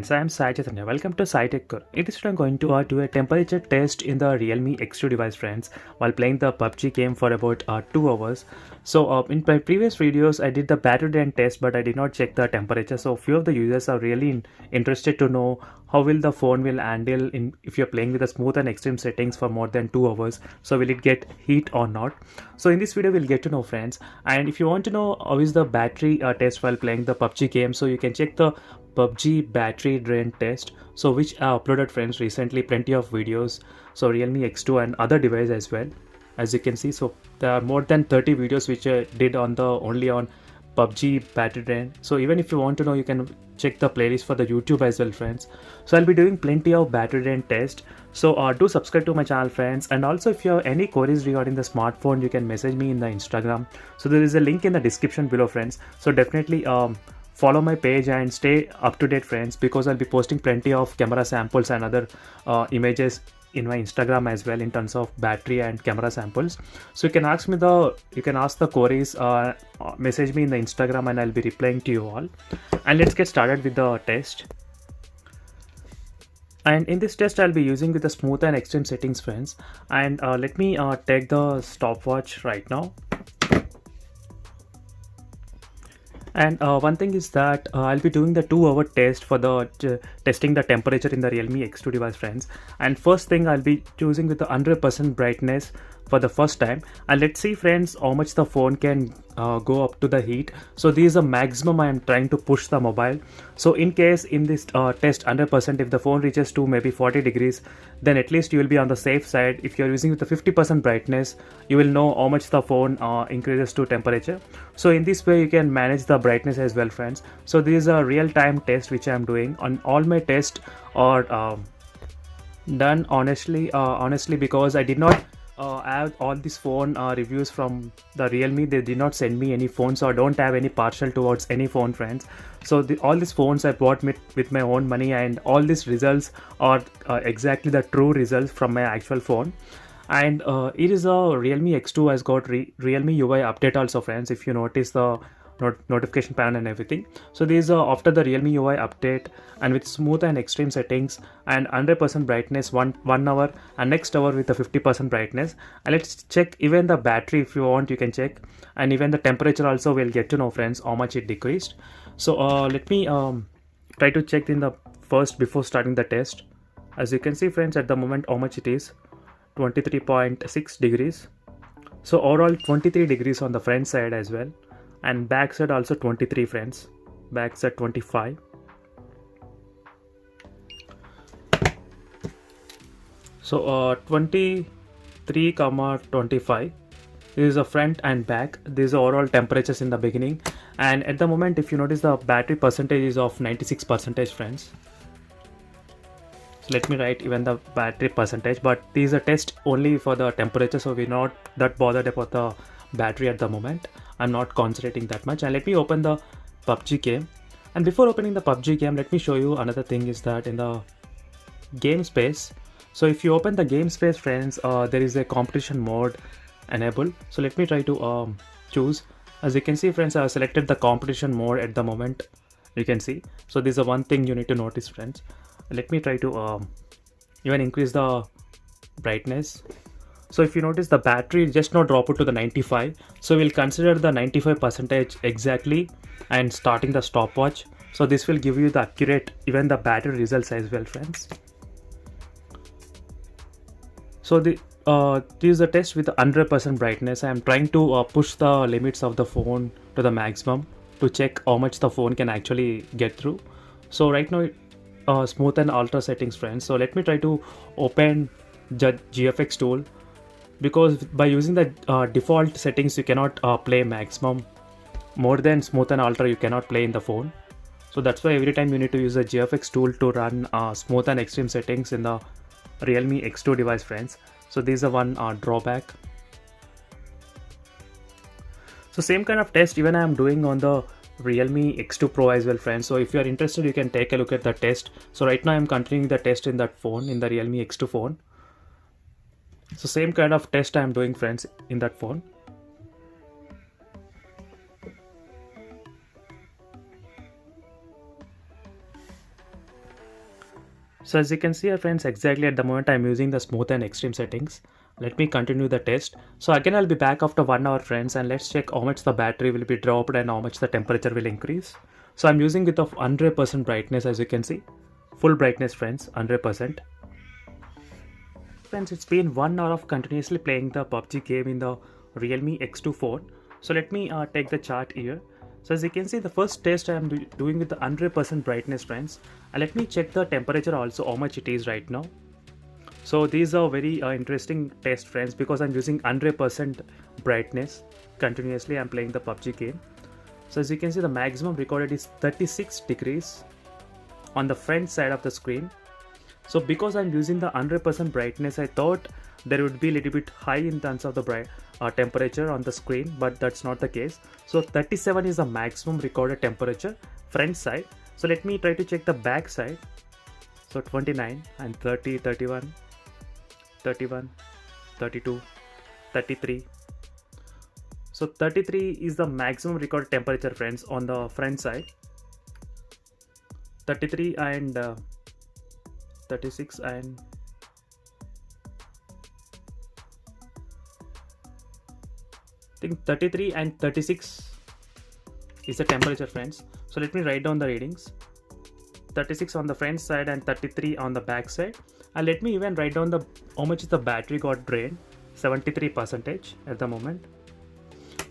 friends, I am Sai Chaitanya. Welcome to Sai Tech Core. In this video, I'm going to do a temperature test in the Realme X2 device, friends, while playing the PUBG game for about 2 hours. So in my previous videos, I did the battery drain test, but I did not check the temperature. So few of the users are really interested to know how will the phone will handle if you're playing with the smooth and extreme settings for more than 2 hours. So will it get heat or not? So in this video, we'll get to know, friends. And if you want to know how is the battery test while playing the PUBG game, so you can check the PUBG battery drain test, so which I uploaded, friends, recently, plenty of videos. So Realme X2 and other device as well, as you can see. So there are more than 30 videos which I did on the only on PUBG battery drain. So even if you want to know, you can check the playlist for the YouTube as well, friends. So I'll be doing plenty of battery drain test. So do subscribe to my channel, friends. And also, if you have any queries regarding the smartphone, you can message me in the Instagram. So there is a link in the description below, friends. So definitely follow my page and stay up to date, friends, because I'll be posting plenty of camera samples and other images in my Instagram as well in terms of battery and camera samples. So you can ask the queries, message me in the Instagram, and I'll be replying to you all. And let's get started with the test. And in this test, I'll be using with the smooth and extreme settings, friends. And let me take the stopwatch right now. And one thing is that I'll be doing the 2-hour test for the testing the temperature in the Realme X2 device, friends. And first thing, I'll be choosing with the 100% brightness for the first time, and let's see, friends, how much the phone can go up to the heat. So this is a maximum I am trying to push the mobile. So in case in this test 100%, if the phone reaches to maybe 40 degrees, then at least you will be on the safe side. If you're using with the 50% brightness, you will know how much the phone increases to temperature. So in this way, you can manage the brightness as well, friends. So this is a real-time test which I am doing. On all my tests are done honestly, because I did not I have all these phone reviews from the Realme. They did not send me any phone, so I don't have any partial towards any phone, friends. So all these phones I bought with my own money, and all these results are exactly the true results from my actual phone. And it is a Realme X2 has got Realme UI update also, friends, if you notice the notification panel and everything. So these are after the Realme UI update, and with smooth and extreme settings and 100% brightness one hour, and next hour with the 50% brightness. And let's check even the battery. If you want, you can check, and even the temperature also we'll get to know, friends, how much it decreased. So let me try to check in the first before starting the test. As you can see, friends, at the moment how much it is, 23.6 degrees. So overall 23 degrees on the front side as well, and back side also 23, friends. Back side 25. So 23, 25. This is the front and back. These are overall temperatures in the beginning, and at the moment, if you notice, the battery percentage is of 96%, friends. So let me write even the battery percentage, but these are test only for the temperature, so we're not that bothered about the battery at the moment. I'm not concentrating that much. And let me open the PUBG game. And before opening the PUBG game, let me show you another thing, is that in the game space, so if you open the game space, friends, there is a competition mode enabled. So let me try to choose. As you can see, friends, I have selected the competition mode at the moment, you can see. So this is one thing you need to notice, friends. Let me try to even increase the brightness. So if you notice, the battery just now drop it to the 95. So we'll consider the 95% exactly and starting the stopwatch. So this will give you the accurate even the battery results as well, friends. So this is a test with 100% brightness. I am trying to push the limits of the phone to the maximum to check how much the phone can actually get through. So right now, smooth and ultra settings, friends. So let me try to open the GFX tool, because by using the default settings, you cannot play maximum. More than smooth and ultra you cannot play in the phone. So that's why every time you need to use the GFX tool to run smooth and extreme settings in the Realme X2 device, friends. So this is one drawback. So same kind of test even I am doing on the Realme X2 Pro as well, friends. So if you are interested, you can take a look at the test. So right now I'm continuing the test in that phone, in the Realme X2 phone. So same kind of test I'm doing, friends, in that phone. So as you can see here friends, exactly at the moment I'm using the smooth and extreme settings. Let me continue the test. So again I'll be back after 1 hour friends, and let's check how much the battery will be dropped and how much the temperature will increase. So I'm using with of 100% brightness, as you can see. Full brightness friends, 100%. Friends, it's been 1 hour of continuously playing the PUBG game in the Realme X2 phone. So let me take the chart here. So as you can see, the first test I am doing with the 100% brightness friends. And let me check the temperature also, how much it is right now. So these are very interesting test friends, because I'm using 100% brightness continuously. I'm playing the PUBG game. So as you can see, the maximum recorded is 36 degrees on the front side of the screen. So because I'm using the 100% brightness, I thought there would be a little bit high in terms of the temperature on the screen, but that's not the case. So 37 is the maximum recorded temperature front side. So let me try to check the back side. So 29 and 30, 31, 31, 32, 33. So 33 is the maximum recorded temperature friends on the front side. 33 and 36 and I think 33 and 36 is the temperature friends. So let me write down the readings. 36 on the front side and 33 on the back side, and let me even write down the how much the battery got drained. 73% at the moment.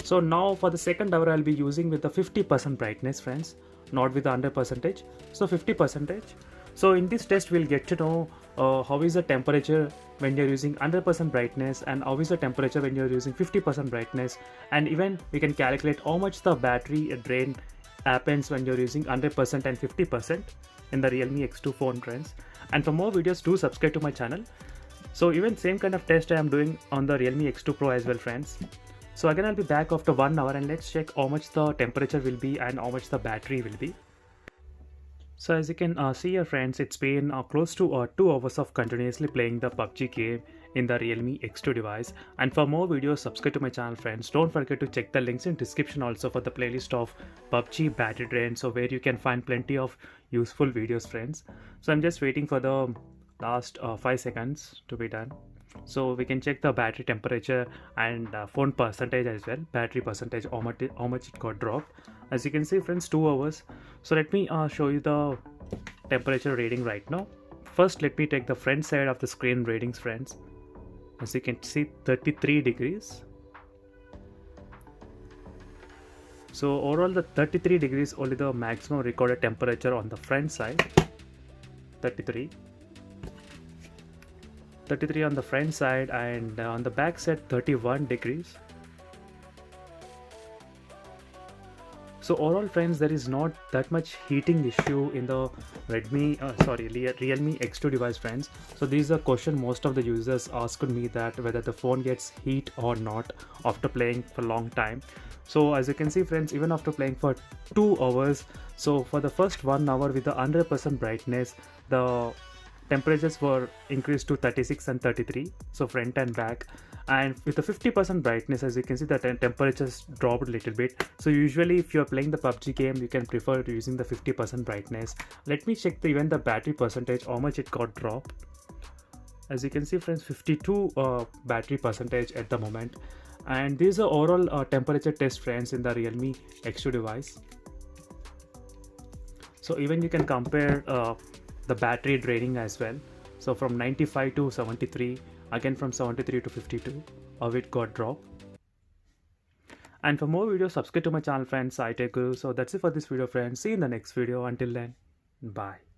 So now for the second hour I'll be using with the 50% brightness friends, not with the 100%. So 50%. So in this test we'll get to know how is the temperature when you're using 100% brightness, and how is the temperature when you're using 50% brightness, and even we can calculate how much the battery drain happens when you're using 100% and 50% in the Realme X2 phone friends. And for more videos, do subscribe to my channel. So even same kind of test I am doing on the Realme X2 Pro as well friends. So again I'll be back after 1 hour, and let's check how much the temperature will be and how much the battery will be. So as you can see here friends, it's been close to 2 hours of continuously playing the PUBG game in the Realme X2 device. And for more videos, subscribe to my channel friends. Don't forget to check the links in description also for the playlist of PUBG battery drain, so where you can find plenty of useful videos friends. So I'm just waiting for the last 5 seconds to be done, so we can check the battery temperature and phone percentage as well, battery percentage, how much it got dropped. As you can see friends, 2 hours. So let me show you the temperature reading right now. First let me take the front side of the screen readings friends. As you can see, 33 degrees. So overall the 33 degrees only the maximum recorded temperature on the front side. 33 on the front side, and on the back side 31 degrees. So overall friends, there is not that much heating issue in the Realme X2 device friends. So this is a question most of the users asked me, that whether the phone gets heat or not after playing for a long time. So as you can see friends, even after playing for 2 hours, so for the first 1 hour with the 100% brightness, the temperatures were increased to 36 and 33, so front and back. And with the 50% brightness, as you can see, the temperatures dropped a little bit. So usually if you're playing the PUBG game, you can prefer using the 50% brightness. Let me check even the battery percentage, how much it got dropped. As you can see friends, 52 battery percentage at the moment. And this is the overall temperature test friends in the Realme X2 device. So even you can compare the battery draining as well. So from 95 to 73, again from 73 to 52, how it got dropped. And for more videos, subscribe to my channel friends, I Tech Guru. So that's it for this video friends. See you in the next video. Until then, bye.